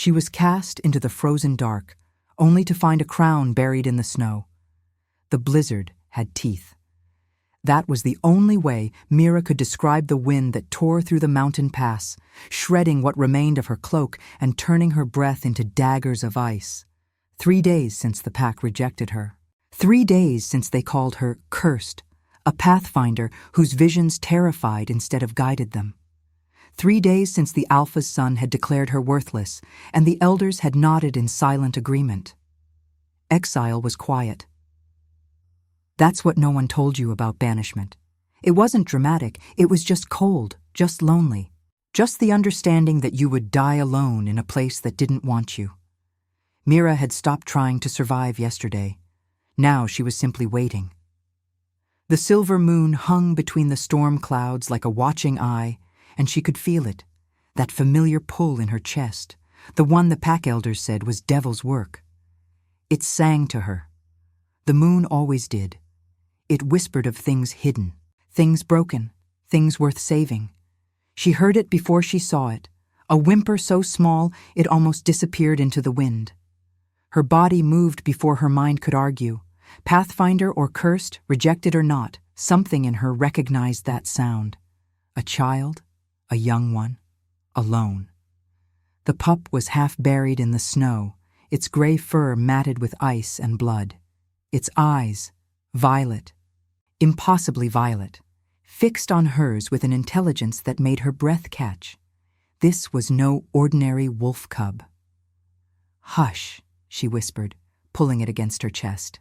She was cast into the frozen dark, only to find a crown buried in the snow. The blizzard had teeth. That was the only way Mira could describe the wind that tore through the mountain pass, shredding what remained of her cloak and turning her breath into daggers of ice. 3 days since the pack rejected her. 3 days since they called her cursed, a pathfinder whose visions terrified instead of guided them. 3 days since the Alpha's son had declared her worthless, and the elders had nodded in silent agreement. Exile was quiet. That's what no one told you about banishment. It wasn't dramatic, it was just cold, just lonely. Just the understanding that you would die alone in a place that didn't want you. Mira had stopped trying to survive yesterday. Now she was simply waiting. The silver moon hung between the storm clouds like a watching eye, and she could feel it, that familiar pull in her chest, the one the pack elders said was devil's work. It sang to her. The moon always did. It whispered of things hidden, things broken, things worth saving. She heard it before she saw it, a whimper so small it almost disappeared into the wind. Her body moved before her mind could argue. Pathfinder or cursed, rejected or not, something in her recognized that sound. A child, a young one, alone. The pup was half buried in the snow, its gray fur matted with ice and blood. Its eyes, violet, impossibly violet, fixed on hers with an intelligence that made her breath catch. This was no ordinary wolf cub. "Hush," she whispered, pulling it against her chest.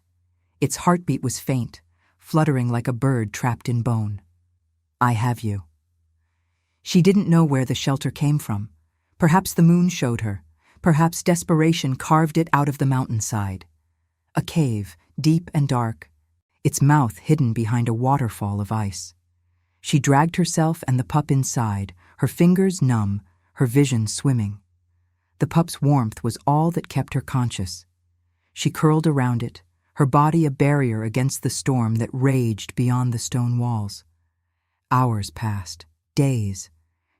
Its heartbeat was faint, fluttering like a bird trapped in bone. "I have you." She didn't know where the shelter came from. Perhaps the moon showed her. Perhaps desperation carved it out of the mountainside. A cave, deep and dark, its mouth hidden behind a waterfall of ice. She dragged herself and the pup inside, her fingers numb, her vision swimming. The pup's warmth was all that kept her conscious. She curled around it, her body a barrier against the storm that raged beyond the stone walls. Hours passed, days.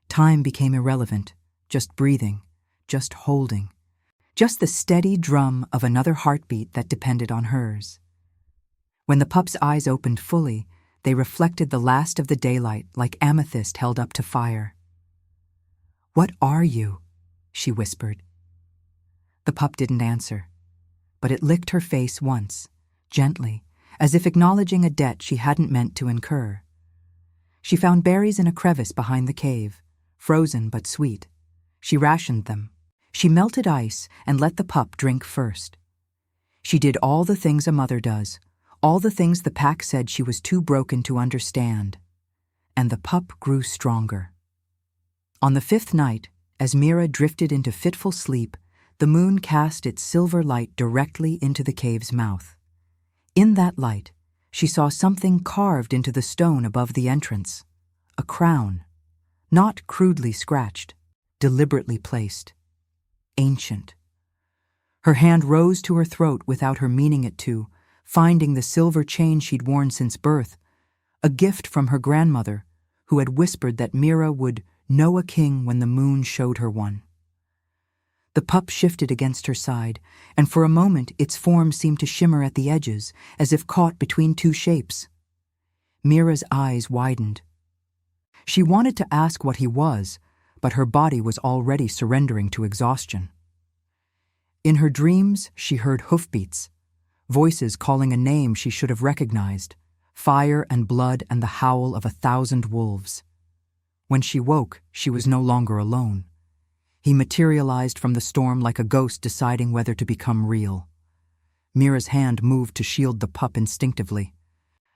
Time became irrelevant, just breathing, just holding, just the steady drum of another heartbeat that depended on hers. When the pup's eyes opened fully, they reflected the last of the daylight like amethyst held up to fire. "What are you?" she whispered. The pup didn't answer, but it licked her face once, gently, as if acknowledging a debt she hadn't meant to incur. She found berries in a crevice behind the cave, frozen but sweet. She rationed them. She melted ice and let the pup drink first. She did all the things a mother does, all the things the pack said she was too broken to understand. And the pup grew stronger. On the 5th night, as Mira drifted into fitful sleep, the moon cast its silver light directly into the cave's mouth. In that light, she saw something carved into the stone above the entrance. A crown, not crudely scratched, deliberately placed. Ancient. Her hand rose to her throat without her meaning it to, finding the silver chain she'd worn since birth, a gift from her grandmother, who had whispered that Mira would know a king when the moon showed her one. The pup shifted against her side, and for a moment its form seemed to shimmer at the edges, as if caught between two shapes. Mira's eyes widened. She wanted to ask what he was, but her body was already surrendering to exhaustion. In her dreams, she heard hoofbeats, voices calling a name she should have recognized, fire and blood and the howl of 1,000 wolves. When she woke, she was no longer alone. He materialized from the storm like a ghost deciding whether to become real. Mira's hand moved to shield the pup instinctively.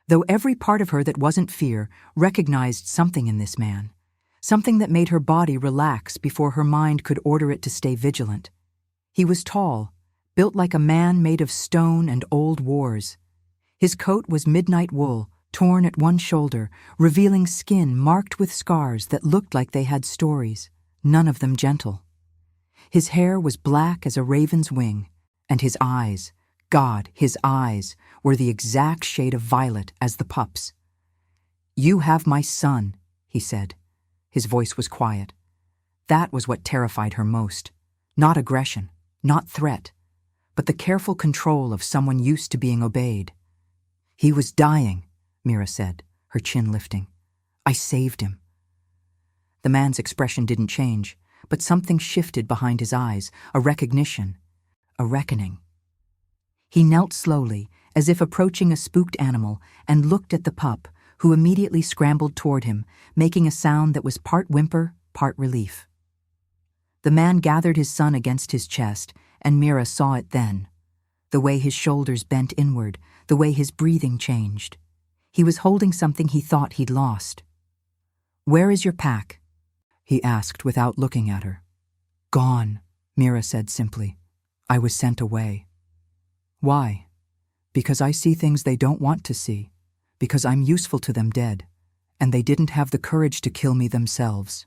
Though every part of her that wasn't fear recognized something in this man, something that made her body relax before her mind could order it to stay vigilant. He was tall, built like a man made of stone and old wars. His coat was midnight wool, torn at one shoulder, revealing skin marked with scars that looked like they had stories, none of them gentle. His hair was black as a raven's wing, and his eyes, God, his eyes, were the exact shade of violet as the pup's. "You have my son," he said. His voice was quiet. That was what terrified her most. Not aggression, not threat, but the careful control of someone used to being obeyed. "He was dying," Mira said, her chin lifting. "I saved him." The man's expression didn't change, but something shifted behind his eyes, a recognition, a reckoning. He knelt slowly, as if approaching a spooked animal, and looked at the pup, who immediately scrambled toward him, making a sound that was part whimper, part relief. The man gathered his son against his chest, and Mira saw it then. The way his shoulders bent inward, the way his breathing changed. He was holding something he thought he'd lost. "Where is your pack?" he asked without looking at her. "Gone," Mira said simply. "I was sent away." "Why?" "Because I see things they don't want to see. Because I'm useful to them dead, and they didn't have the courage to kill me themselves."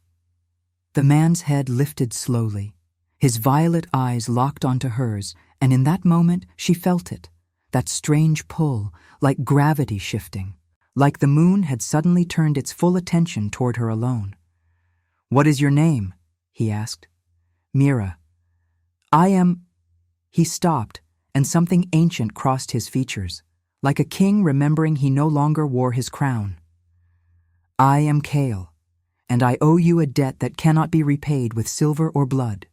The man's head lifted slowly. His violet eyes locked onto hers, and in that moment she felt it, that strange pull, like gravity shifting, like the moon had suddenly turned its full attention toward her alone. "What is your name?" he asked. "Mira." "I am—" He stopped, and something ancient crossed his features, like a king remembering he no longer wore his crown. "I am Kale, and I owe you a debt that cannot be repaid with silver or blood.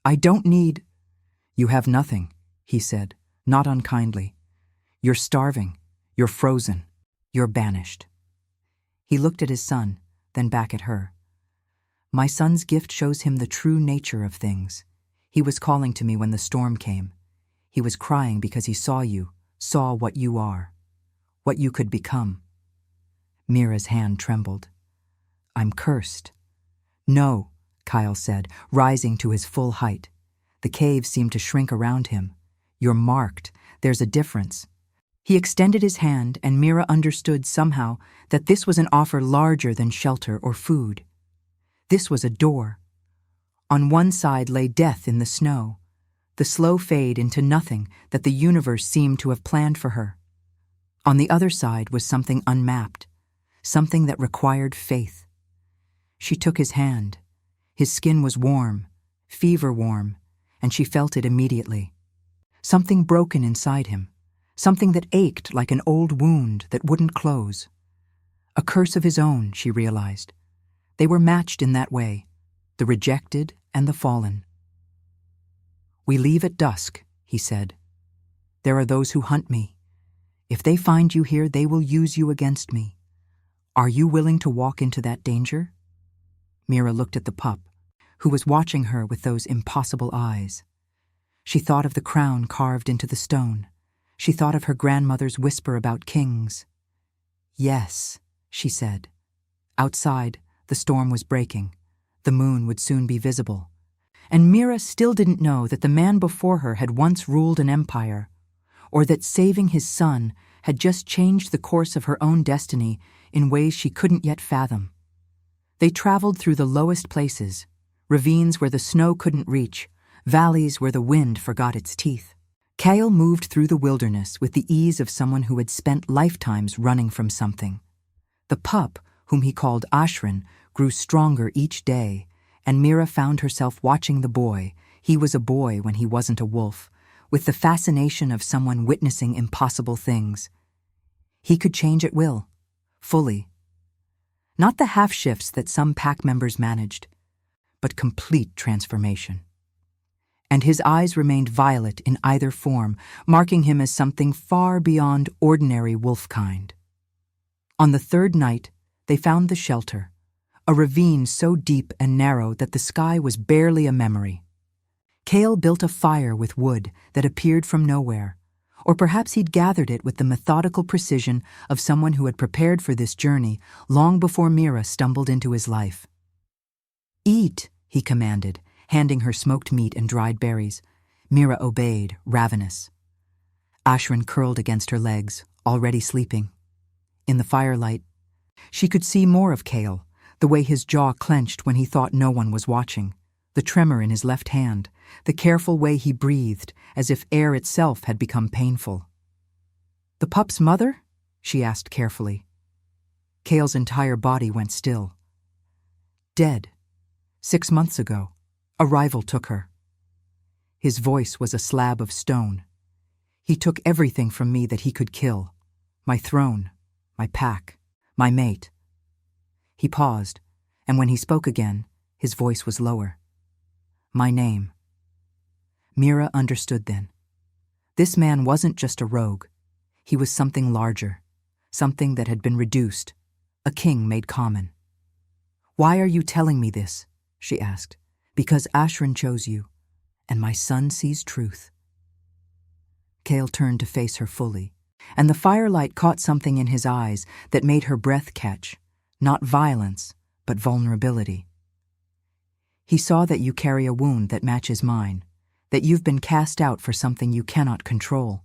I don't need—" "You have nothing," he said, not unkindly. "You're starving, you're frozen, you're banished." He looked at his son, then back at her. "My son's gift shows him the true nature of things. He was calling to me when the storm came. He was crying because he saw you, saw what you are, what you could become." Mira's hand trembled. "I'm cursed." "No," Kyle said, rising to his full height. The cave seemed to shrink around him. "You're marked. There's a difference." He extended his hand, and Mira understood somehow that this was an offer larger than shelter or food. This was a door. On one side lay death in the snow, the slow fade into nothing that the universe seemed to have planned for her. On the other side was something unmapped, something that required faith. She took his hand. His skin was warm, fever warm, and she felt it immediately. Something broken inside him, something that ached like an old wound that wouldn't close. A curse of his own, she realized. They were matched in that way, the rejected and the fallen. "We leave at dusk," he said. "There are those who hunt me. If they find you here, they will use you against me. Are you willing to walk into that danger?" Mira looked at the pup, who was watching her with those impossible eyes. She thought of the crown carved into the stone. She thought of her grandmother's whisper about kings. "Yes," she said. Outside, the storm was breaking. The moon would soon be visible. And Mira still didn't know that the man before her had once ruled an empire, or that saving his son had just changed the course of her own destiny in ways she couldn't yet fathom. They traveled through the lowest places, ravines where the snow couldn't reach, valleys where the wind forgot its teeth. Kale moved through the wilderness with the ease of someone who had spent lifetimes running from something. The pup, whom he called Ashrin, grew stronger each day, and Mira found herself watching the boy. He was a boy when he wasn't a wolf, with the fascination of someone witnessing impossible things. He could change at will, fully. Not the half-shifts that some pack members managed, but complete transformation. And his eyes remained violet in either form, marking him as something far beyond ordinary wolf kind. On the third night, they found the shelter, a ravine so deep and narrow that the sky was barely a memory. Kale built a fire with wood that appeared from nowhere, or perhaps he'd gathered it with the methodical precision of someone who had prepared for this journey long before Mira stumbled into his life. "Eat," he commanded, handing her smoked meat and dried berries. Mira obeyed, ravenous. Ashrin curled against her legs, already sleeping. In the firelight, she could see more of Kale, the way his jaw clenched when he thought no one was watching, the tremor in his left hand, the careful way he breathed, as if air itself had become painful. "The pup's mother?" she asked carefully. Kale's entire body went still. "Dead. 6 months ago. A rival took her." His voice was a slab of stone. He took everything from me that he could kill. My throne, my pack, my mate. He paused, and when he spoke again, his voice was lower. My name. Mira understood then. This man wasn't just a rogue. He was something larger, something that had been reduced, a king made common. Why are you telling me this? She asked. Because Ashran chose you, and my son sees truth. Kale turned to face her fully, and the firelight caught something in his eyes that made her breath catch, not violence, but vulnerability. He saw that you carry a wound that matches mine, that you've been cast out for something you cannot control.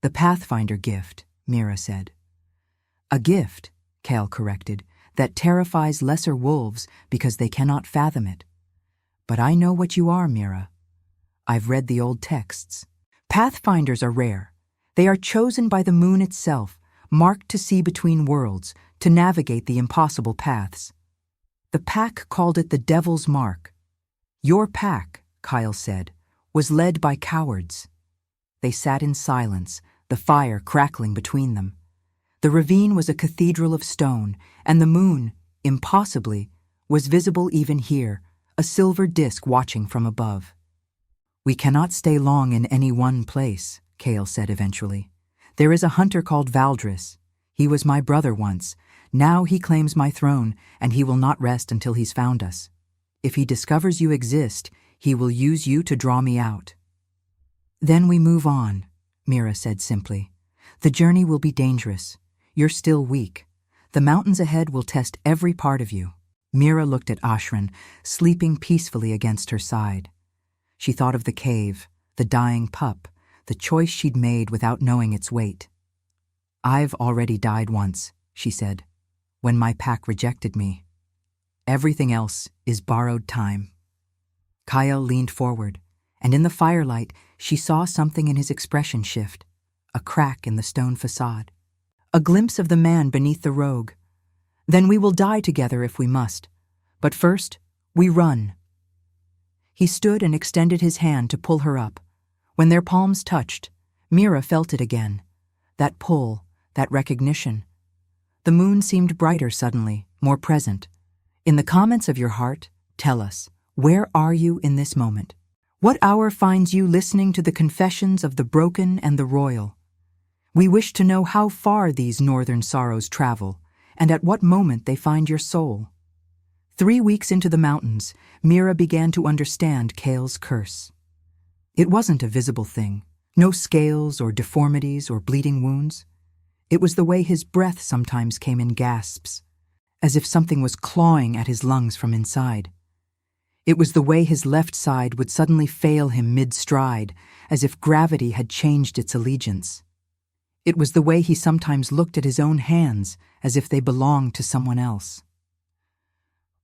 The Pathfinder gift, Mira said. A gift, Kale corrected, that terrifies lesser wolves because they cannot fathom it. But I know what you are, Mira. I've read the old texts. Pathfinders are rare. They are chosen by the moon itself, marked to see between worlds, to navigate the impossible paths. The pack called it the Devil's Mark. Your pack, Kyle said, was led by cowards. They sat in silence, the fire crackling between them. The ravine was a cathedral of stone, and the moon, impossibly, was visible even here, a silver disk watching from above. We cannot stay long in any one place, Kale said eventually. There is a hunter called Valdris. He was my brother once. Now he claims my throne, and he will not rest until he's found us. If he discovers you exist, he will use you to draw me out. Then we move on, Mira said simply. The journey will be dangerous. You're still weak. The mountains ahead will test every part of you. Mira looked at Ashran, sleeping peacefully against her side. She thought of the cave, the dying pup, the choice she'd made without knowing its weight. I've already died once, she said, when my pack rejected me. Everything else is borrowed time. Kyle leaned forward, and in the firelight she saw something in his expression shift, a crack in the stone facade, a glimpse of the man beneath the rogue. Then we will die together if we must, but first, we run. He stood and extended his hand to pull her up. When their palms touched, Mira felt it again, that pull, that recognition. The moon seemed brighter suddenly, more present. In the comments of your heart, tell us, where are you in this moment? What hour finds you listening to the confessions of the broken and the royal? We wish to know how far these northern sorrows travel, and at what moment they find your soul. 3 weeks into the mountains, Mira began to understand Kale's curse. It wasn't a visible thing, no scales or deformities or bleeding wounds. It was the way his breath sometimes came in gasps, as if something was clawing at his lungs from inside. It was the way his left side would suddenly fail him mid-stride, as if gravity had changed its allegiance. It was the way he sometimes looked at his own hands, as if they belonged to someone else.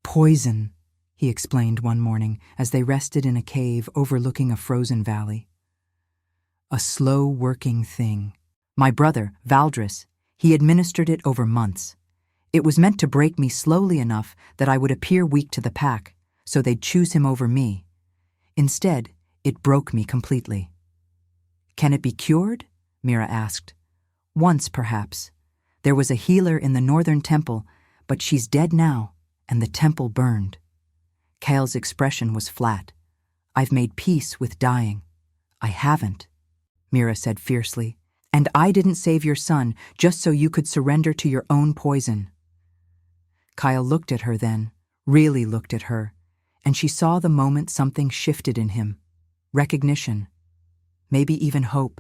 Poison, he explained one morning as they rested in a cave overlooking a frozen valley. A slow-working thing. My brother, Valdris, he administered it over months. It was meant to break me slowly enough that I would appear weak to the pack, so they'd choose him over me. Instead, it broke me completely. Can it be cured? Mira asked. Once, perhaps. There was a healer in the northern temple, but she's dead now, and the temple burned. Kale's expression was flat. I've made peace with dying. I haven't, Mira said fiercely. And I didn't save your son just so you could surrender to your own poison. Kyle looked at her then, really looked at her, and she saw the moment something shifted in him. Recognition. Maybe even hope.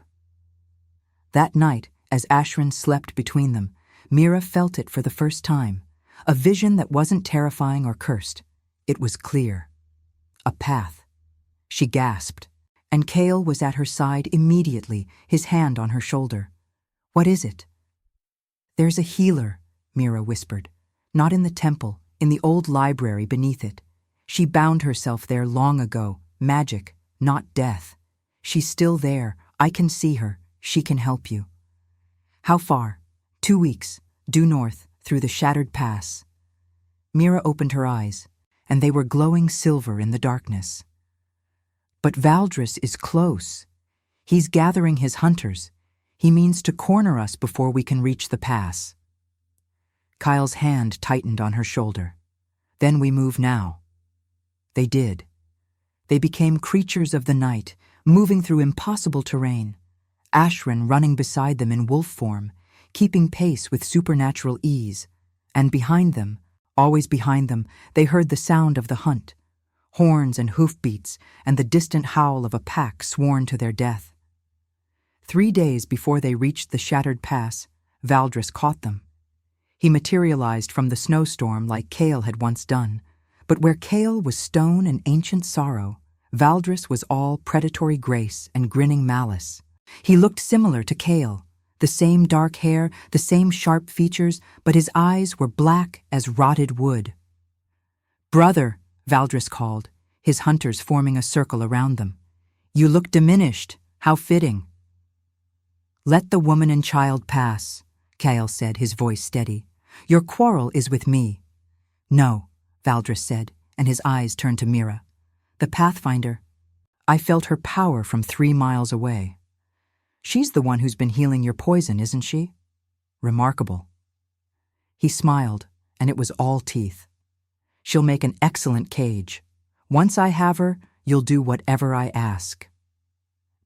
That night, as Ashran slept between them, Mira felt it for the first time. A vision that wasn't terrifying or cursed. It was clear. A path. She gasped, and Kale was at her side immediately, his hand on her shoulder. What is it? There's a healer, Mira whispered. Not in the temple, in the old library beneath it. She bound herself there long ago. Magic, not death. She's still there. I can see her. She can help you. How far? 2 weeks, due north, through the shattered pass. Mira opened her eyes, and they were glowing silver in the darkness. But Valdris is close. He's gathering his hunters. He means to corner us before we can reach the pass. Kyle's hand tightened on her shoulder. Then we move now. They did. They became creatures of the night, moving through impossible terrain. Ashran running beside them in wolf form, keeping pace with supernatural ease. And behind them, always behind them, they heard the sound of the hunt. Horns and hoofbeats, and the distant howl of a pack sworn to their death. 3 days before they reached the shattered pass, Valdris caught them. He materialized from the snowstorm like Kale had once done, but where Kale was stone and ancient sorrow, Valdris was all predatory grace and grinning malice. He looked similar to Kale, the same dark hair, the same sharp features, but his eyes were black as rotted wood. "Brother," Valdris called, his hunters forming a circle around them. "You look diminished. How fitting." "Let the woman and child pass," Kale said, his voice steady. "Your quarrel is with me." "No," Valdris said, and his eyes turned to Mira. "The Pathfinder. I felt her power from 3 miles away. She's the one who's been healing your poison, isn't she? Remarkable." He smiled, and it was all teeth. "She'll make an excellent cage. Once I have her, you'll do whatever I ask."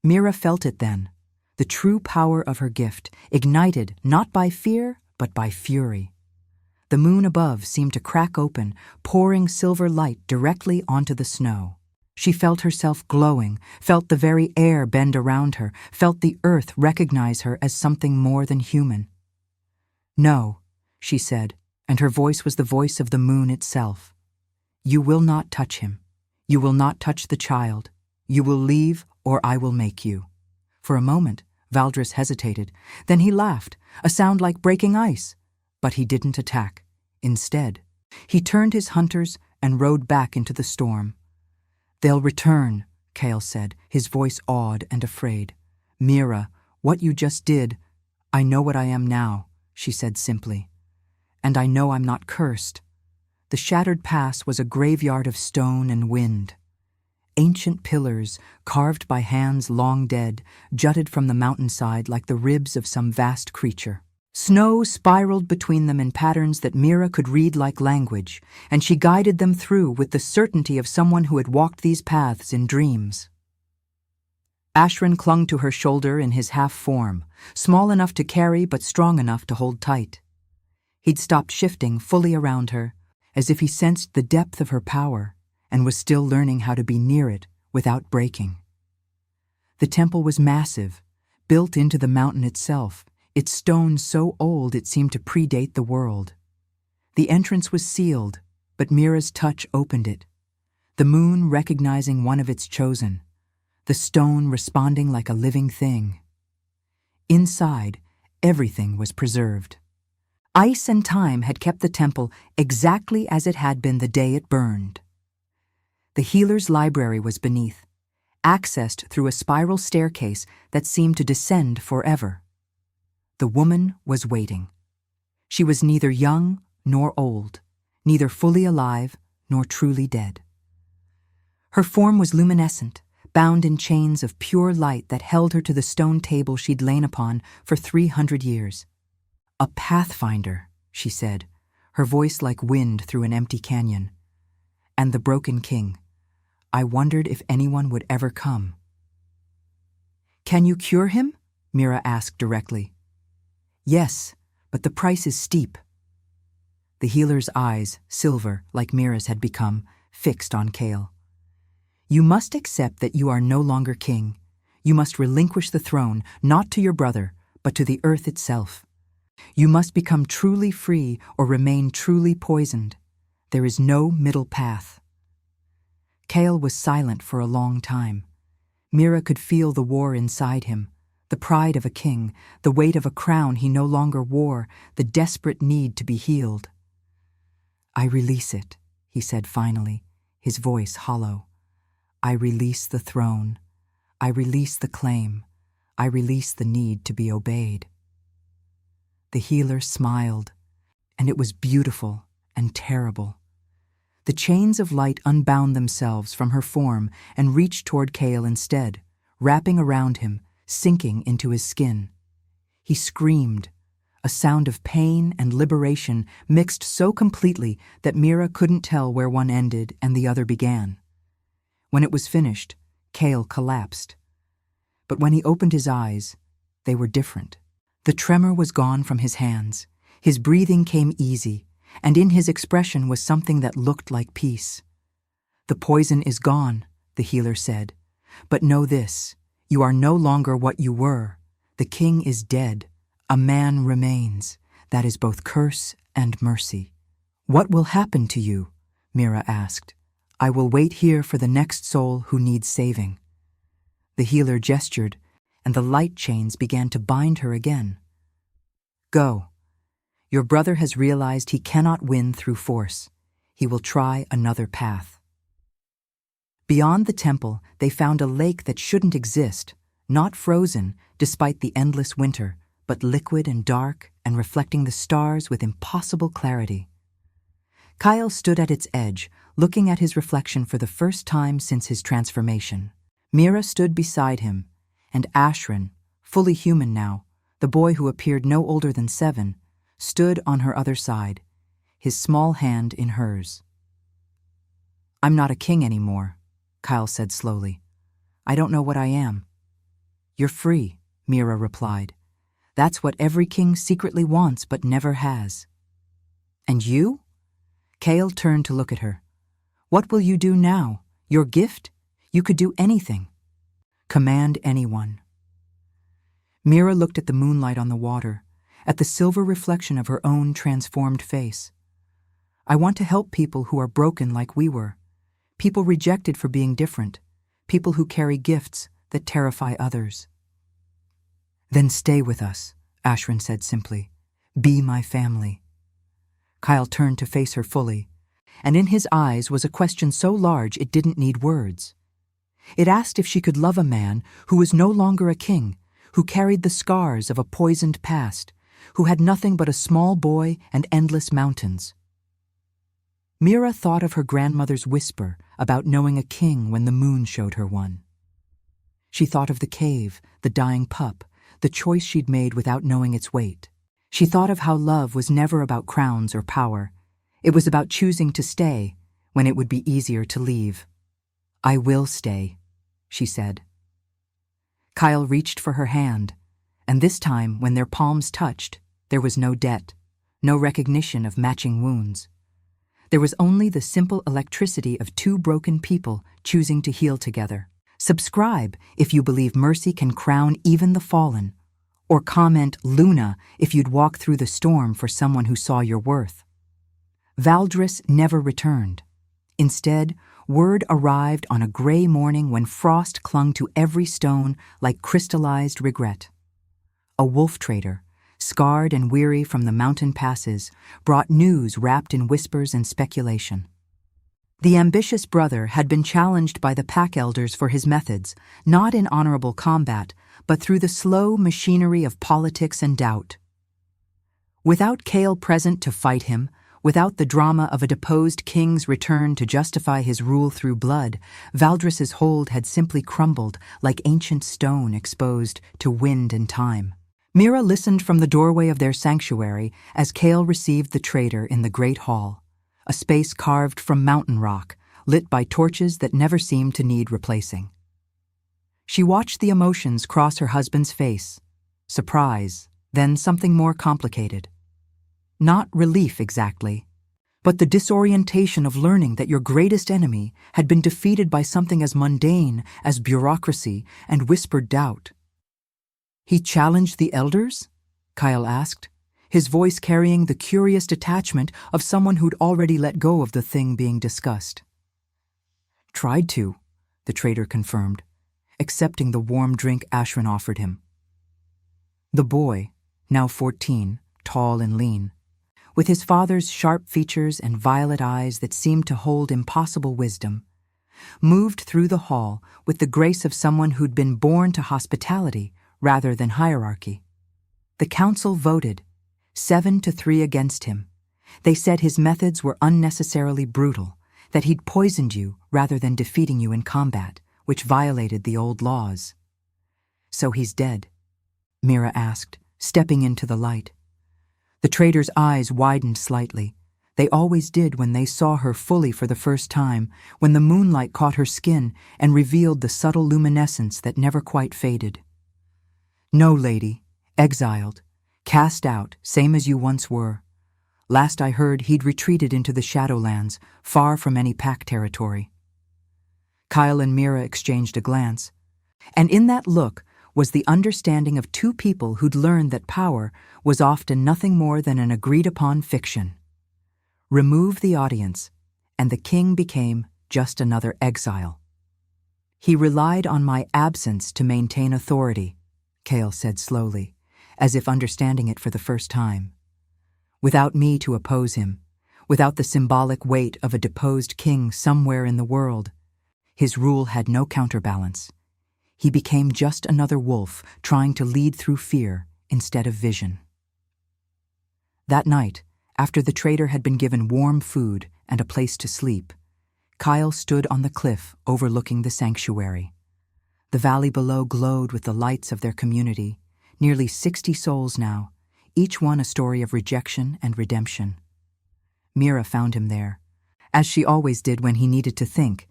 Mira felt it then, the true power of her gift, ignited not by fear, but by fury. The moon above seemed to crack open, pouring silver light directly onto the snow. She felt herself glowing, felt the very air bend around her, felt the earth recognize her as something more than human. "No," she said, and her voice was the voice of the moon itself. "You will not touch him. You will not touch the child. You will leave, or I will make you." For a moment, Valdris hesitated. Then he laughed, a sound like breaking ice. But he didn't attack. Instead, he turned his hunters and rode back into the storm. "They'll return," Kale said, his voice awed and afraid. "Mira, what you just did—" "I know what I am now," she said simply. "And I know I'm not cursed." The shattered pass was a graveyard of stone and wind. Ancient pillars, carved by hands long dead, jutted from the mountainside like the ribs of some vast creature. Snow spiraled between them in patterns that Mira could read like language, and she guided them through with the certainty of someone who had walked these paths in dreams. Ashran clung to her shoulder in his half-form, small enough to carry but strong enough to hold tight. He'd stopped shifting fully around her, as if he sensed the depth of her power and was still learning how to be near it without breaking. The temple was massive, built into the mountain itself, its stone so old it seemed to predate the world. The entrance was sealed, but Mira's touch opened it, the moon recognizing one of its chosen, the stone responding like a living thing. Inside, everything was preserved. Ice and time had kept the temple exactly as it had been the day it burned. The healer's library was beneath, accessed through a spiral staircase that seemed to descend forever. The woman was waiting. She was neither young nor old, neither fully alive nor truly dead. Her form was luminescent, bound in chains of pure light that held her to the stone table she'd lain upon for 300 years. "A pathfinder," she said, her voice like wind through an empty canyon. "And the broken king. I wondered if anyone would ever come." "Can you cure him?" Mira asked directly. "Yes, but the price is steep." The healer's eyes, silver, like Mira's had become, fixed on Kale. "You must accept that you are no longer king. You must relinquish the throne, not to your brother, but to the earth itself. You must become truly free or remain truly poisoned. There is no middle path." Kale was silent for a long time. Mira could feel the war inside him, the pride of a king, the weight of a crown he no longer wore, the desperate need to be healed. "I release it," he said finally, his voice hollow. "I release the throne. I release the claim. I release the need to be obeyed." The healer smiled, and it was beautiful and terrible. The chains of light unbound themselves from her form and reached toward Kale instead, wrapping around him, sinking into his skin. He screamed, a sound of pain and liberation mixed so completely that Mira couldn't tell where one ended and the other began. When it was finished, Kale collapsed. But when he opened his eyes, they were different. The tremor was gone from his hands, his breathing came easy, and in his expression was something that looked like peace. "The poison is gone," the healer said. "But know this, you are no longer what you were. The king is dead. A man remains. That is both curse and mercy." "What will happen to you?" Mira asked. "I will wait here for the next soul who needs saving." The healer gestured, and the light chains began to bind her again. "Go. Your brother has realized he cannot win through force. He will try another path." Beyond the temple, they found a lake that shouldn't exist, not frozen, despite the endless winter, but liquid and dark and reflecting the stars with impossible clarity. Kyle stood at its edge, looking at his reflection for the first time since his transformation. Mira stood beside him, and Ashran, fully human now, the boy who appeared no older than 7, stood on her other side, his small hand in hers. "I'm not a king anymore," Kyle said slowly. "I don't know what I am." "You're free," Mira replied. "That's what every king secretly wants but never has." "And you?" Kale turned to look at her. "What will you do now? Your gift? You could do anything. Command anyone." Mira looked at the moonlight on the water, at the silver reflection of her own transformed face. "I want to help people who are broken like we were, people rejected for being different, people who carry gifts that terrify others." "Then stay with us," Ashran said simply. "Be my family." Kyle turned to face her fully, and in his eyes was a question so large it didn't need words. It asked if she could love a man who was no longer a king, who carried the scars of a poisoned past, who had nothing but a small boy and endless mountains. Mira thought of her grandmother's whisper about knowing a king when the moon showed her one. She thought of the cave, the dying pup, the choice she'd made without knowing its weight. She thought of how love was never about crowns or power. It was about choosing to stay when it would be easier to leave. "I will stay," she said. Kyle reached for her hand, and this time when their palms touched, there was no debt, no recognition of matching wounds. There was only the simple electricity of two broken people choosing to heal together. Subscribe if you believe mercy can crown even the fallen, or comment Luna if you'd walk through the storm for someone who saw your worth. Valdris never returned. Instead, word arrived on a gray morning when frost clung to every stone like crystallized regret. A wolf trader, scarred and weary from the mountain passes, brought news wrapped in whispers and speculation. The ambitious brother had been challenged by the pack elders for his methods, not in honorable combat, but through the slow machinery of politics and doubt. Without Kale present to fight him, without the drama of a deposed king's return to justify his rule through blood, Valdris's hold had simply crumbled like ancient stone exposed to wind and time. Mira listened from the doorway of their sanctuary as Kale received the traitor in the great hall, a space carved from mountain rock, lit by torches that never seemed to need replacing. She watched the emotions cross her husband's face, surprise, then something more complicated. Not relief exactly, but the disorientation of learning that your greatest enemy had been defeated by something as mundane as bureaucracy and whispered doubt. "He challenged the elders?" Kyle asked, his voice carrying the curious detachment of someone who'd already let go of the thing being discussed. "Tried to," the traitor confirmed, accepting the warm drink Ashran offered him. The boy, now 14, tall and lean, with his father's sharp features and violet eyes that seemed to hold impossible wisdom, moved through the hall with the grace of someone who'd been born to hospitality rather than hierarchy. The council voted, 7-3 against him. They said his methods were unnecessarily brutal, that he'd poisoned you rather than defeating you in combat, which violated the old laws. So he's dead? Mira asked, stepping into the light. The trader's eyes widened slightly. They always did when they saw her fully for the first time, when the moonlight caught her skin and revealed the subtle luminescence that never quite faded. No, lady, exiled, cast out, same as you once were. Last I heard, he'd retreated into the Shadowlands, far from any pack territory. Kyle and Mira exchanged a glance, and in that look was the understanding of two people who'd learned that power was often nothing more than an agreed-upon fiction. Remove the audience, and the king became just another exile. He relied on my absence to maintain authority, Kale said slowly, as if understanding it for the first time. Without me to oppose him, without the symbolic weight of a deposed king somewhere in the world, his rule had no counterbalance. He became just another wolf trying to lead through fear instead of vision. That night, after the trader had been given warm food and a place to sleep, Kyle stood on the cliff overlooking the sanctuary. The valley below glowed with the lights of their community, nearly 60 souls now, each one a story of rejection and redemption. Mira found him there, as she always did when he needed to think,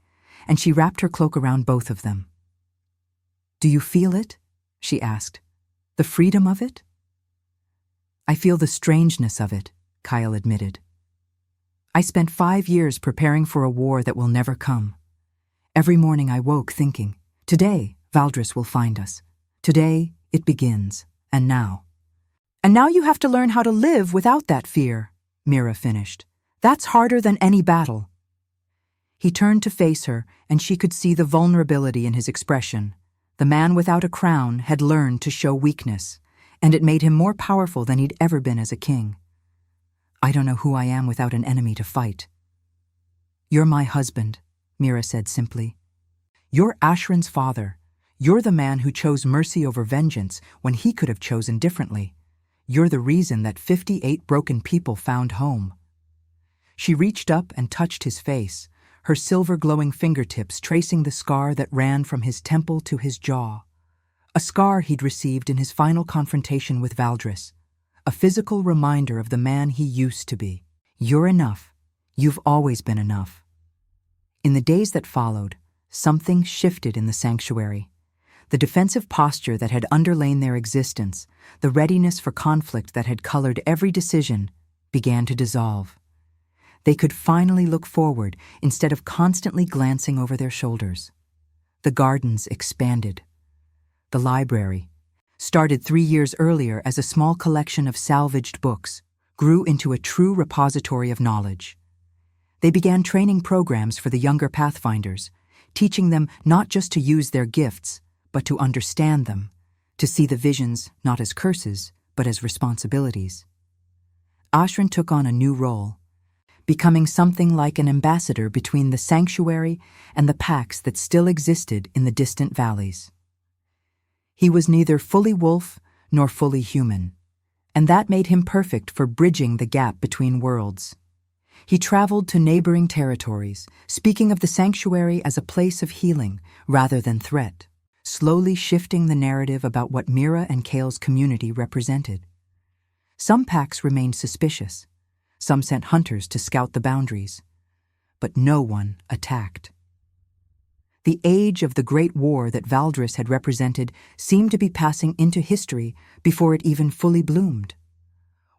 and she wrapped her cloak around both of them. "Do you feel it?" she asked. "The freedom of it?" "I feel the strangeness of it," Kyle admitted. "I spent 5 years preparing for a war that will never come. Every morning I woke thinking, today Valdris will find us. Today it begins, and now. And now you have to learn how to live without that fear," Mira finished. "That's harder than any battle." He turned to face her, and she could see the vulnerability in his expression. The man without a crown had learned to show weakness, and it made him more powerful than he'd ever been as a king. "I don't know who I am without an enemy to fight." "You're my husband," Mira said simply. "You're Ashran's father. You're the man who chose mercy over vengeance when he could have chosen differently. You're the reason that 58 broken people found home." She reached up and touched his face, her silver glowing fingertips tracing the scar that ran from his temple to his jaw. A scar he'd received in his final confrontation with Valdris, a physical reminder of the man he used to be. "You're enough. You've always been enough." In the days that followed, something shifted in the sanctuary. The defensive posture that had underlain their existence, the readiness for conflict that had colored every decision, began to dissolve. They could finally look forward instead of constantly glancing over their shoulders. The gardens expanded. The library, started 3 years earlier as a small collection of salvaged books, grew into a true repository of knowledge. They began training programs for the younger Pathfinders, teaching them not just to use their gifts, but to understand them, to see the visions not as curses, but as responsibilities. Ashran took on a new role, becoming something like an ambassador between the sanctuary and the packs that still existed in the distant valleys. He was neither fully wolf nor fully human, and that made him perfect for bridging the gap between worlds. He traveled to neighboring territories, speaking of the sanctuary as a place of healing rather than threat, slowly shifting the narrative about what Mira and Kale's community represented. Some packs remained suspicious. Some sent hunters to scout the boundaries, but no one attacked. The age of the Great War that Valdris had represented seemed to be passing into history before it even fully bloomed.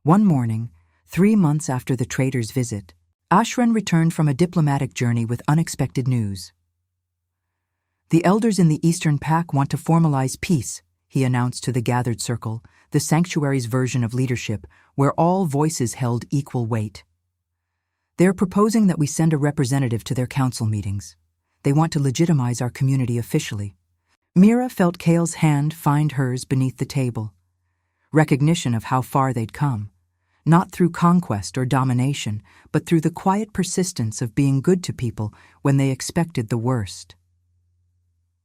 One morning, 3 months after the trader's visit, Ashran returned from a diplomatic journey with unexpected news. "The elders in the Eastern Pack want to formalize peace," he announced to the gathered circle, the sanctuary's version of leadership, where all voices held equal weight. "They're proposing that we send a representative to their council meetings. They want to legitimize our community officially." Mira felt Kale's hand find hers beneath the table. Recognition of how far they'd come, not through conquest or domination, but through the quiet persistence of being good to people when they expected the worst.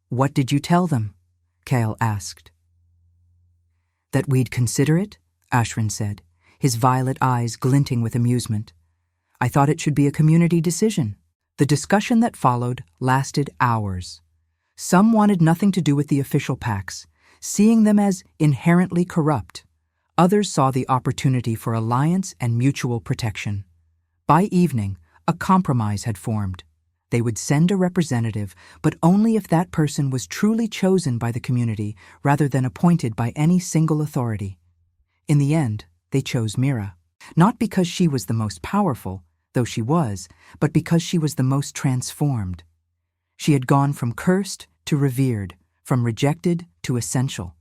"What did you tell them?" Kale asked. "That we'd consider it," Ashran said, his violet eyes glinting with amusement. "I thought it should be a community decision." The discussion that followed lasted hours. Some wanted nothing to do with the official pacts, seeing them as inherently corrupt. Others saw the opportunity for alliance and mutual protection. By evening, a compromise had formed. They would send a representative, but only if that person was truly chosen by the community rather than appointed by any single authority. In the end, they chose Mira, not because she was the most powerful, though she was, but because she was the most transformed. She had gone from cursed to revered, from rejected to essential.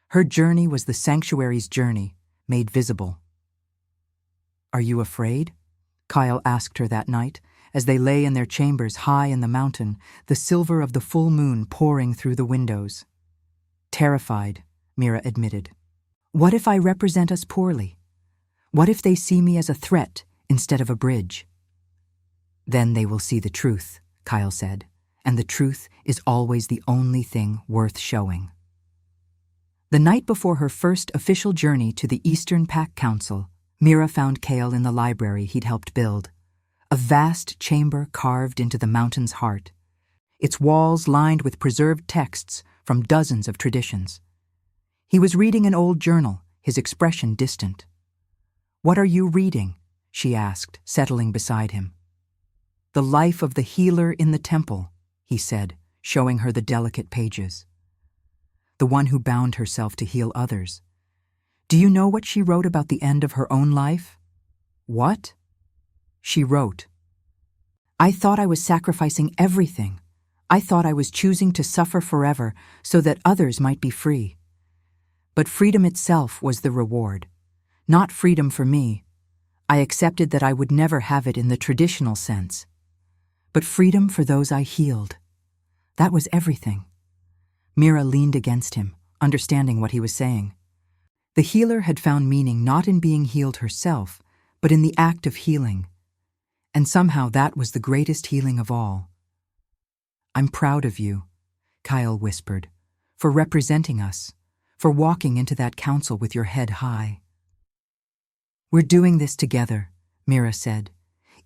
Her journey was the sanctuary's journey, made visible. "Are you afraid?" Kyle asked her that night, as they lay in their chambers high in the mountain, the silver of the full moon pouring through the windows. "Terrified," Mira admitted. "What if I represent us poorly? What if they see me as a threat instead of a bridge?" "Then they will see the truth," Kyle said, "and the truth is always the only thing worth showing." The night before her first official journey to the Eastern Pack Council, Mira found Kale in the library he'd helped build, a vast chamber carved into the mountain's heart, its walls lined with preserved texts from dozens of traditions. He was reading an old journal, his expression distant. "What are you reading?" she asked, settling beside him. "The life of the healer in the temple," he said, showing her the delicate pages. "The one who bound herself to heal others. Do you know what she wrote about the end of her own life?" "What?" She wrote, "I thought I was sacrificing everything. I thought I was choosing to suffer forever so that others might be free. But freedom itself was the reward. Not freedom for me. I accepted that I would never have it in the traditional sense. But freedom for those I healed. That was everything." Mira leaned against him, understanding what he was saying. The healer had found meaning not in being healed herself, but in the act of healing. And somehow that was the greatest healing of all. "I'm proud of you," Kyle whispered, "for representing us, for walking into that council with your head high." "We're doing this together," Mira said.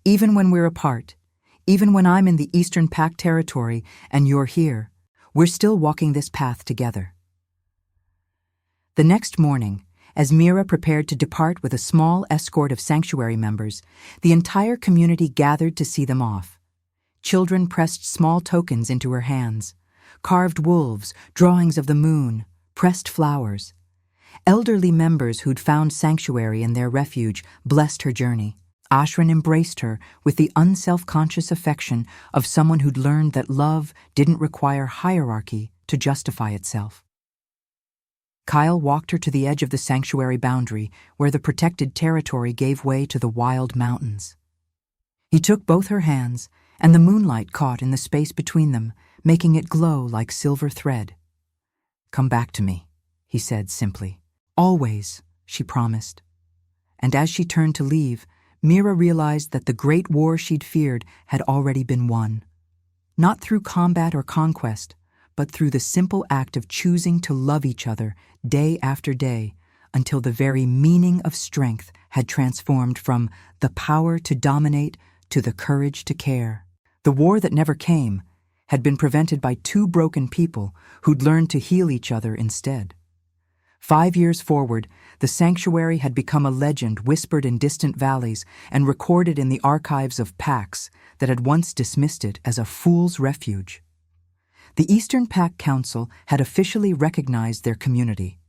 "Even when we're apart, even when I'm in the Eastern Pack territory and you're here, we're still walking this path together." The next morning, as Mira prepared to depart with a small escort of sanctuary members, the entire community gathered to see them off. Children pressed small tokens into her hands, carved wolves, drawings of the moon, pressed flowers. Elderly members who'd found sanctuary in their refuge blessed her journey. Ashran embraced her with the unself-conscious affection of someone who'd learned that love didn't require hierarchy to justify itself. Kyle walked her to the edge of the sanctuary boundary, where the protected territory gave way to the wild mountains. He took both her hands, and the moonlight caught in the space between them, making it glow like silver thread. "Come back to me," he said simply. "Always," she promised. And as she turned to leave, Mira realized that the great war she'd feared had already been won. Not through combat or conquest, but through the simple act of choosing to love each other day after day, until the very meaning of strength had transformed from the power to dominate to the courage to care. The war that never came had been prevented by two broken people who'd learned to heal each other instead. 5 years forward, the sanctuary had become a legend whispered in distant valleys and recorded in the archives of packs that had once dismissed it as a fool's refuge. The Eastern Pack Council had officially recognized their community.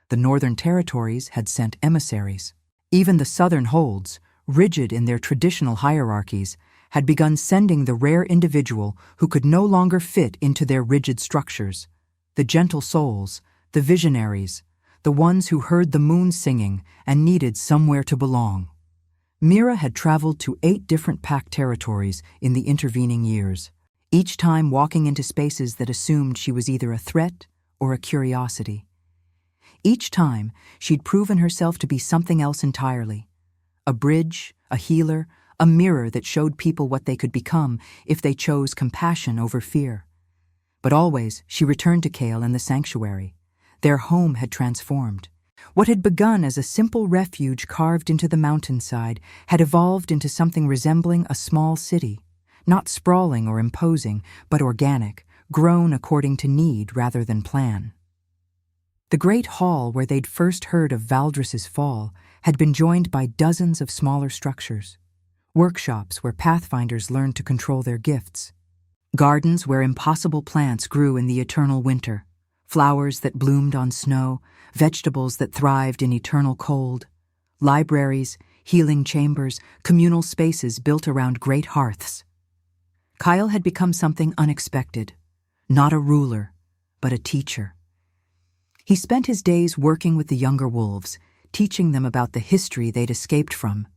The Northern Territories had sent emissaries. Even the Southern holds, rigid in their traditional hierarchies, had begun sending the rare individual who could no longer fit into their rigid structures, the gentle souls, the visionaries, the ones who heard the moon singing and needed somewhere to belong. Mira had traveled to 8 different pack territories in the intervening years, each time walking into spaces that assumed she was either a threat or a curiosity. Each time, she'd proven herself to be something else entirely: a bridge, a healer, a mirror that showed people what they could become if they chose compassion over fear. But always, she returned to Kale and the sanctuary. Their home had transformed. What had begun as a simple refuge carved into the mountainside had evolved into something resembling a small city, not sprawling or imposing, but organic, grown according to need rather than plan. The great hall where they'd first heard of Valdris's fall had been joined by dozens of smaller structures, workshops where pathfinders learned to control their gifts, gardens where impossible plants grew in the eternal winter, flowers that bloomed on snow, vegetables that thrived in eternal cold, libraries, healing chambers, communal spaces built around great hearths. Kyle had become something unexpected, not a ruler, but a teacher. He spent his days working with the younger wolves, teaching them about the history they'd escaped from,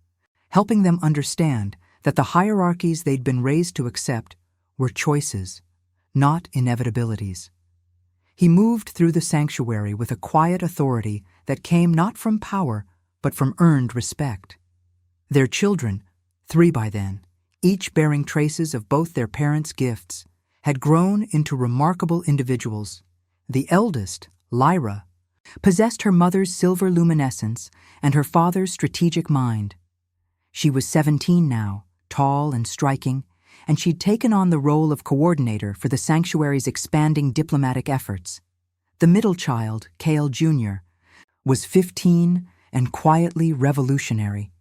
helping them understand that the hierarchies they'd been raised to accept were choices, not inevitabilities. He moved through the sanctuary with a quiet authority that came not from power, but from earned respect. Their children, 3 by then, each bearing traces of both their parents' gifts, had grown into remarkable individuals. The eldest, Lyra, possessed her mother's silver luminescence and her father's strategic mind. She was 17 now, tall and striking, and she'd taken on the role of coordinator for the sanctuary's expanding diplomatic efforts. The middle child, Cale Jr., was 15 and quietly revolutionary.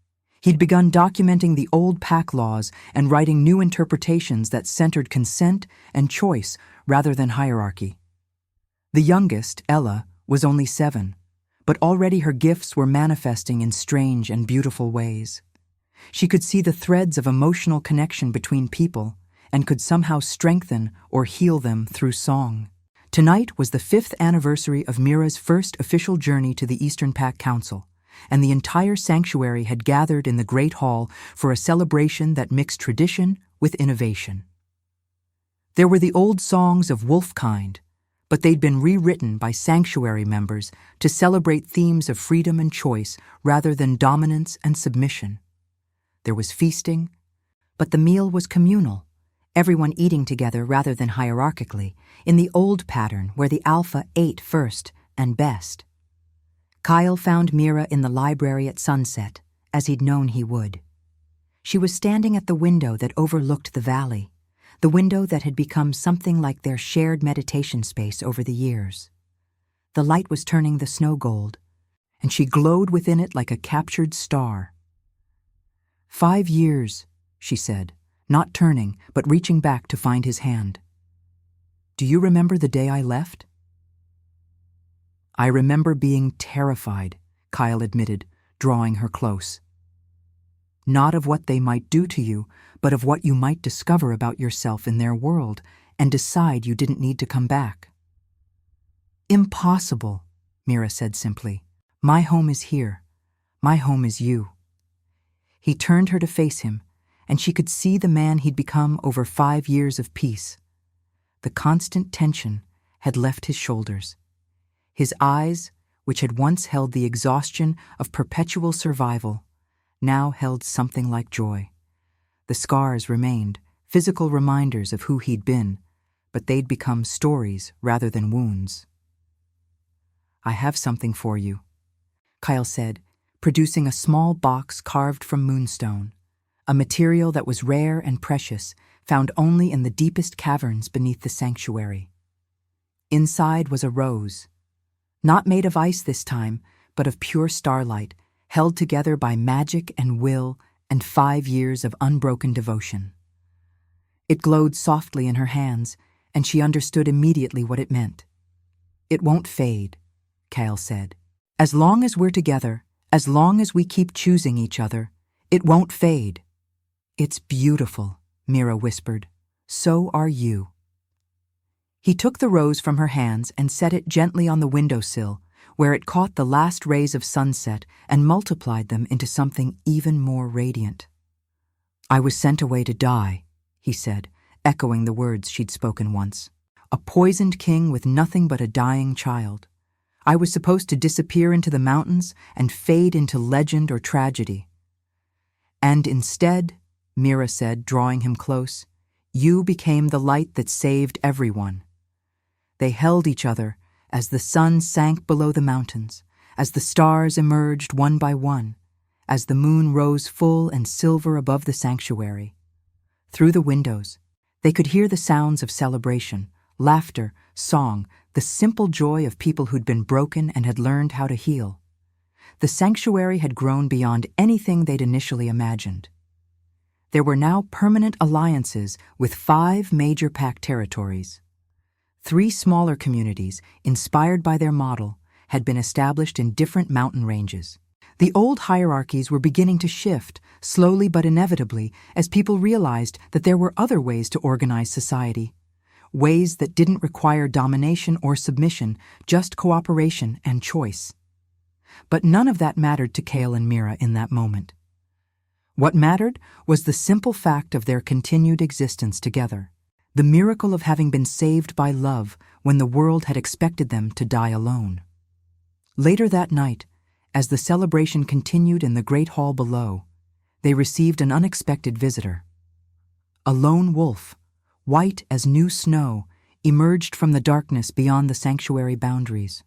He'd begun documenting the old pack laws and writing new interpretations that centered consent and choice rather than hierarchy. The youngest, Ella, was only 7, but already her gifts were manifesting in strange and beautiful ways. She could see the threads of emotional connection between people and could somehow strengthen or heal them through song. Tonight was the 5th anniversary of Mira's first official journey to the Eastern Pack Council, and the entire sanctuary had gathered in the Great Hall for a celebration that mixed tradition with innovation. There were the old songs of Wolfkind, but they'd been rewritten by sanctuary members to celebrate themes of freedom and choice rather than dominance and submission. There was feasting, but the meal was communal, everyone eating together rather than hierarchically, in the old pattern where the alpha ate first and best. Kyle found Mira in the library at sunset, as he'd known he would. She was standing at the window that overlooked the valley, the window that had become something like their shared meditation space over the years. The light was turning the snow gold, and she glowed within it like a captured star. 5 years, she said, not turning, but reaching back to find his hand. Do you remember the day I left? I remember being terrified, Kyle admitted, drawing her close. Not of what they might do to you, but of what you might discover about yourself in their world and decide you didn't need to come back. Impossible, Mira said simply. My home is here. My home is you. He turned her to face him, and she could see the man he'd become over 5 years of peace. The constant tension had left his shoulders. His eyes, which had once held the exhaustion of perpetual survival, now held something like joy. The scars remained, physical reminders of who he'd been, but they'd become stories rather than wounds. I have something for you, Kyle said, producing a small box carved from moonstone, a material that was rare and precious, found only in the deepest caverns beneath the sanctuary. Inside was a rose, not made of ice this time, but of pure starlight, held together by magic and will and 5 years of unbroken devotion. It glowed softly in her hands, and she understood immediately what it meant. It won't fade, Kyle said. As long as we're together, as long as we keep choosing each other, it won't fade. It's beautiful, Mira whispered. So are you. He took the rose from her hands and set it gently on the windowsill, where it caught the last rays of sunset and multiplied them into something even more radiant. I was sent away to die, he said, echoing the words she'd spoken once. A poisoned king with nothing but a dying child. I was supposed to disappear into the mountains and fade into legend or tragedy. And instead, Mira said, drawing him close, you became the light that saved everyone. They held each other as the sun sank below the mountains, as the stars emerged one by one, as the moon rose full and silver above the sanctuary. Through the windows, they could hear the sounds of celebration, laughter, song, the simple joy of people who'd been broken and had learned how to heal. The sanctuary had grown beyond anything they'd initially imagined. There were now permanent alliances with 5 major pack territories. 3 smaller communities, inspired by their model, had been established in different mountain ranges. The old hierarchies were beginning to shift, slowly but inevitably, as people realized that there were other ways to organize society. Ways that didn't require domination or submission, just cooperation and choice. But none of that mattered to Kale and Mira in that moment. What mattered was the simple fact of their continued existence together, the miracle of having been saved by love when the world had expected them to die alone. Later that night, as the celebration continued in the great hall below, they received an unexpected visitor. A lone wolf, white as new snow, emerged from the darkness beyond the sanctuary boundaries.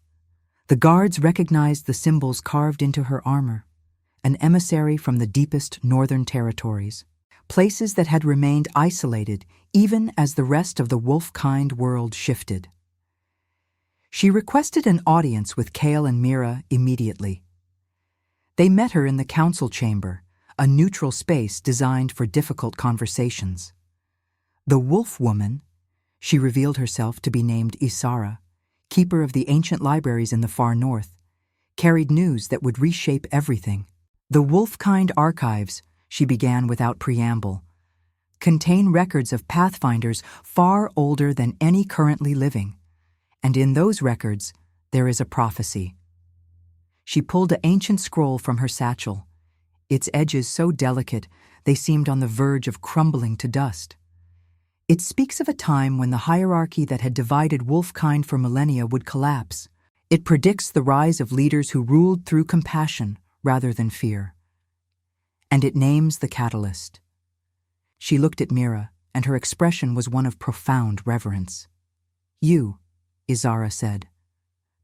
The guards recognized the symbols carved into her armor, an emissary from the deepest northern territories, places that had remained isolated even as the rest of the wolf-kind world shifted. She requested an audience with Kale and Mira immediately. They met her in the council chamber, a neutral space designed for difficult conversations. The wolf woman, she revealed herself to be named Isara, keeper of the ancient libraries in the far north, carried news that would reshape everything. The wolf-kind archives, she began without preamble, contain records of pathfinders far older than any currently living, and in those records there is a prophecy. She pulled an ancient scroll from her satchel, its edges so delicate they seemed on the verge of crumbling to dust. It speaks of a time when the hierarchy that had divided wolf-kind for millennia would collapse. It predicts the rise of leaders who ruled through compassion rather than fear. And it names the catalyst. She looked at Mira, and her expression was one of profound reverence. "You," Isara said.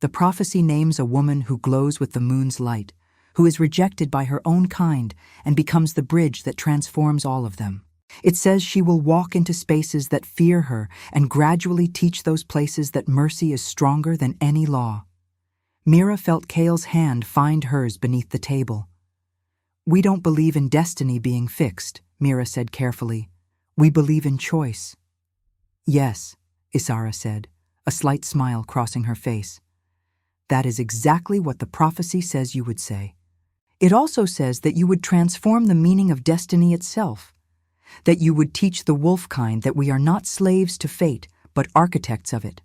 "The prophecy names a woman who glows with the moon's light, who is rejected by her own kind and becomes the bridge that transforms all of them. It says she will walk into spaces that fear her and gradually teach those places that mercy is stronger than any law." Mira felt Kale's hand find hers beneath the table. "We don't believe in destiny being fixed," Mira said carefully. "We believe in choice." "Yes," Isara said, a slight smile crossing her face. "That is exactly what the prophecy says you would say. It also says that you would transform the meaning of destiny itself, that you would teach the wolf-kind that we are not slaves to fate, but architects of it,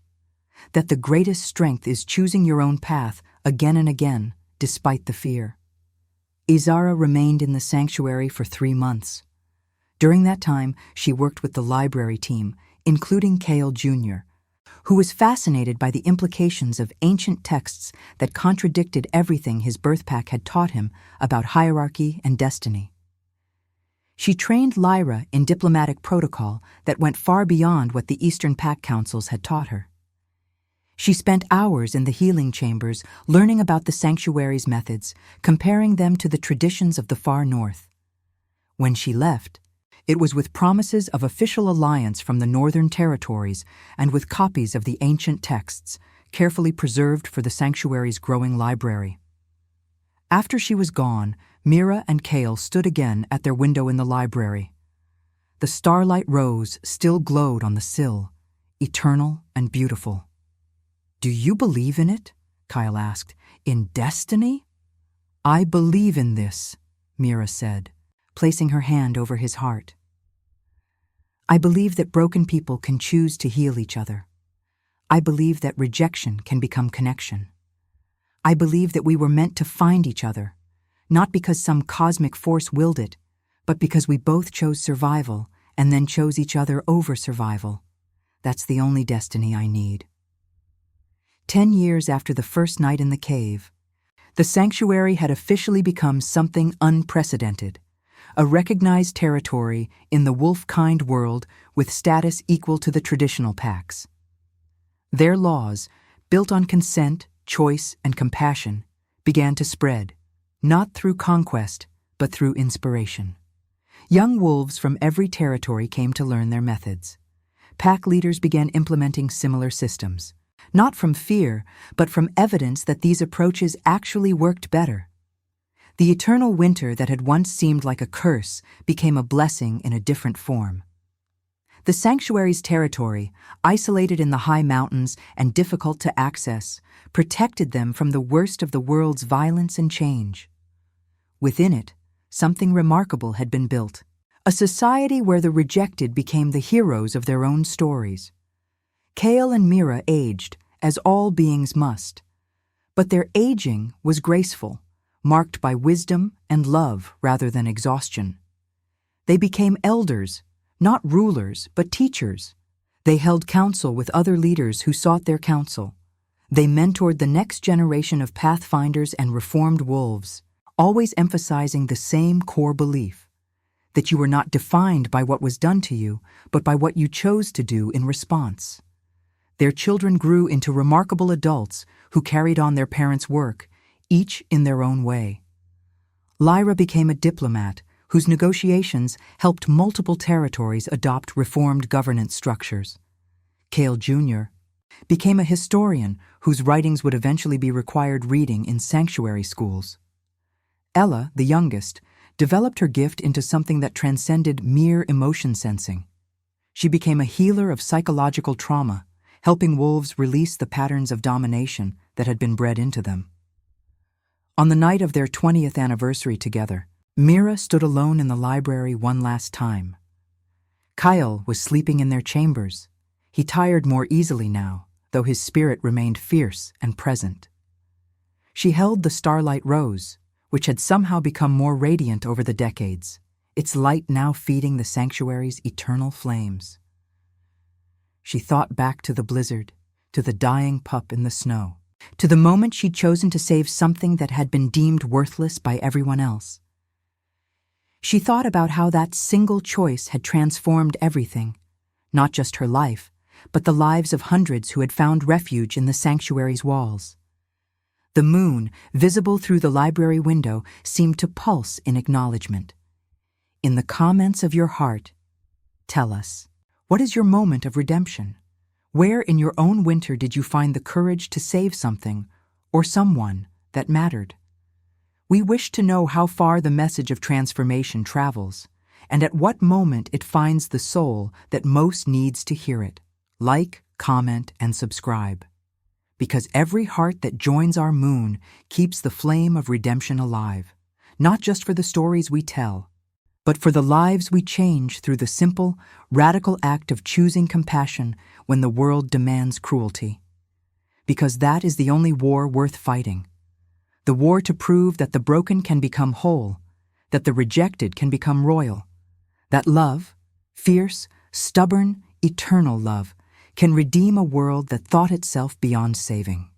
that the greatest strength is choosing your own path again and again, despite the fear." Isara remained in the sanctuary for 3 months. During that time, she worked with the library team, including Kale Jr., who was fascinated by the implications of ancient texts that contradicted everything his birth pack had taught him about hierarchy and destiny. She trained Lyra in diplomatic protocol that went far beyond what the Eastern Pack Councils had taught her. She spent hours in the healing chambers learning about the sanctuary's methods, comparing them to the traditions of the far north. When she left, it was with promises of official alliance from the northern territories and with copies of the ancient texts, carefully preserved for the sanctuary's growing library. After she was gone, Mira and Kale stood again at their window in the library. The starlight rose still glowed on the sill, eternal and beautiful. "Do you believe in it?" Kyle asked. "In destiny?" "I believe in this," Mira said, placing her hand over his heart. "I believe that broken people can choose to heal each other. I believe that rejection can become connection. I believe that we were meant to find each other, not because some cosmic force willed it, but because we both chose survival and then chose each other over survival. That's the only destiny I need." 10 years after the first night in the cave, the sanctuary had officially become something unprecedented, a recognized territory in the wolf-kind world with status equal to the traditional packs. Their laws, built on consent, choice, and compassion, began to spread, not through conquest, but through inspiration. Young wolves from every territory came to learn their methods. Pack leaders began implementing similar systems, not from fear, but from evidence that these approaches actually worked better. The eternal winter that had once seemed like a curse became a blessing in a different form. The sanctuary's territory, isolated in the high mountains and difficult to access, protected them from the worst of the world's violence and change. Within it, something remarkable had been built, a society where the rejected became the heroes of their own stories. Kale and Mira aged, as all beings must, but their aging was graceful, marked by wisdom and love rather than exhaustion. They became elders, not rulers, but teachers. They held counsel with other leaders who sought their counsel. They mentored the next generation of pathfinders and reformed wolves, always emphasizing the same core belief, that you were not defined by what was done to you, but by what you chose to do in response. Their children grew into remarkable adults who carried on their parents' work, each in their own way. Lyra became a diplomat whose negotiations helped multiple territories adopt reformed governance structures. Kale Jr. became a historian whose writings would eventually be required reading in sanctuary schools. Ella, the youngest, developed her gift into something that transcended mere emotion sensing. She became a healer of psychological trauma, helping wolves release the patterns of domination that had been bred into them. On the night of their 20th anniversary together, Mira stood alone in the library one last time. Kyle was sleeping in their chambers. He tired more easily now, though his spirit remained fierce and present. She held the starlight rose, which had somehow become more radiant over the decades, its light now feeding the sanctuary's eternal flames. She thought back to the blizzard, to the dying pup in the snow, to the moment she'd chosen to save something that had been deemed worthless by everyone else. She thought about how that single choice had transformed everything, not just her life, but the lives of hundreds who had found refuge in the sanctuary's walls. The moon, visible through the library window, seemed to pulse in acknowledgement. In the comments of your heart, tell us, what is your moment of redemption? Where in your own winter did you find the courage to save something, or someone, that mattered? We wish to know how far the message of transformation travels, and at what moment it finds the soul that most needs to hear it. Like, comment, and subscribe. Because every heart that joins our moon keeps the flame of redemption alive, not just for the stories we tell, but for the lives we change through the simple, radical act of choosing compassion when the world demands cruelty. Because that is the only war worth fighting. The war to prove that the broken can become whole, that the rejected can become royal, that love, fierce, stubborn, eternal love, can redeem a world that thought itself beyond saving.